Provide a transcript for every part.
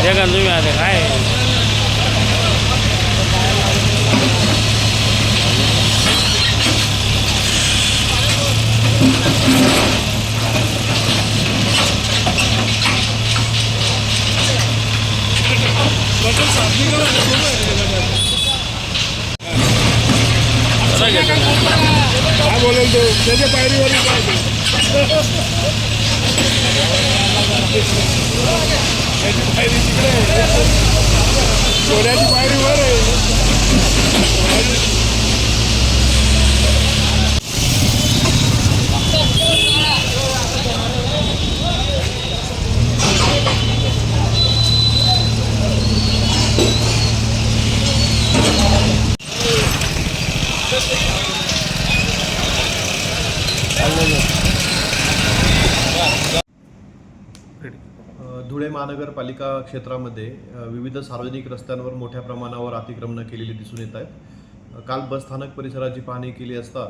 हे का तुम्ही आले काय काय बोलेल तो त्याच्या पायरीवर पायरी तिकडे सोन्याची पायरीवर आहे. धुळे महानगरपालिका क्षेत्रामध्ये विविध सार्वजनिक रस्त्यांवर मोठ्या प्रमाणावर अतिक्रमणं केलेली दिसून येत आहेत. काल बसस्थानक परिसराची पाहणी केली असता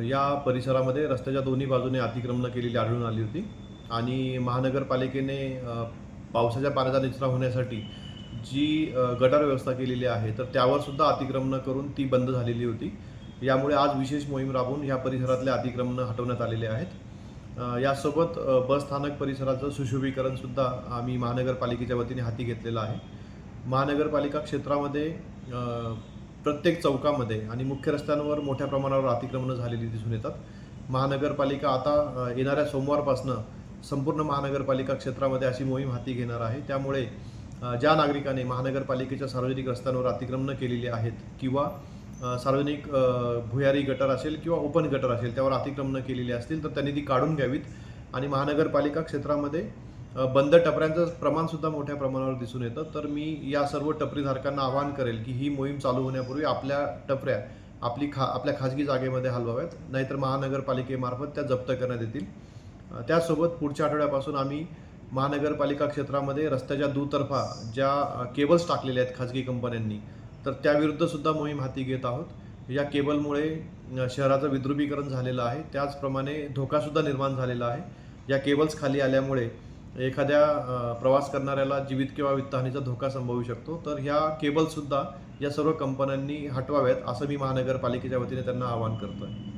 या परिसरामध्ये रस्त्याच्या दोन्ही बाजूने अतिक्रमणं केलेली आढळून आली होती आणि महानगरपालिकेने पावसाच्या पाण्याचा निचरा होण्यासाठी जी गटार व्यवस्था केलेली आहे तर त्यावर सुद्धा अतिक्रमणं करून ती बंद झालेली होती. यामुळे आज विशेष मोहीम राबवून या परिसरातले अतिक्रमणं हटवण्यात आलेले आहेत. यासोबत बसस्थानक परिसराचं सुशोभीकरणसुद्धा आम्ही महानगरपालिकेच्या वतीने हाती घेतलेलं आहे. महानगरपालिका क्षेत्रामध्ये प्रत्येक चौकामध्ये आणि मुख्य रस्त्यांवर मोठ्या प्रमाणावर अतिक्रमणं झालेली दिसून येतात. महानगरपालिका आता येणाऱ्या सोमवारपासनं संपूर्ण महानगरपालिका क्षेत्रामध्ये अशी मोहीम हाती घेणार आहे. त्यामुळे ज्या नागरिकांनी महानगरपालिकेच्या सार्वजनिक रस्त्यांवर अतिक्रमणं केलेली आहेत किंवा सार्वजनिक भुयारी गटर असेल किंवा ओपन गटर असेल त्यावर अतिक्रमणं केलेली असतील तर त्यांनी ती काढून घ्यावीत. आणि महानगरपालिका क्षेत्रामध्ये बंद टपऱ्यांचं प्रमाणसुद्धा मोठ्या प्रमाणावर दिसून येतं. तर मी या सर्व टपरीधारकांना आवाहन करेल की ही मोहीम चालू होण्यापूर्वी आपल्या टपऱ्या आपल्या खाजगी जागेमध्ये हलवाव्यात, नाहीतर महानगरपालिकेमार्फत त्या जप्त करण्यात येतील. त्यासोबत पुढच्या आठवड्यापासून आम्ही महानगरपालिका क्षेत्रामध्ये रस्त्याच्या दुतर्फा ज्या केबल्स टाकलेल्या आहेत खाजगी कंपन्यांनी तर त्याविरुद्धसुद्धा मोहीम हाती घेत आहोत. या केबलमुळे शहराचं विद्रुपीकरण झालेलं आहे, त्याचप्रमाणे धोकासुद्धा निर्माण झालेला आहे. या केबल्स खाली आल्यामुळे एखाद्या प्रवास करणाऱ्याला जीवित किंवा वित्तहानीचा धोका संभवू शकतो. तर ह्या केबल्ससुद्धा या सर्व कंपन्यांनी हटवाव्यात असं मी महानगरपालिकेच्या वतीने त्यांना आवाहन करतो आहे.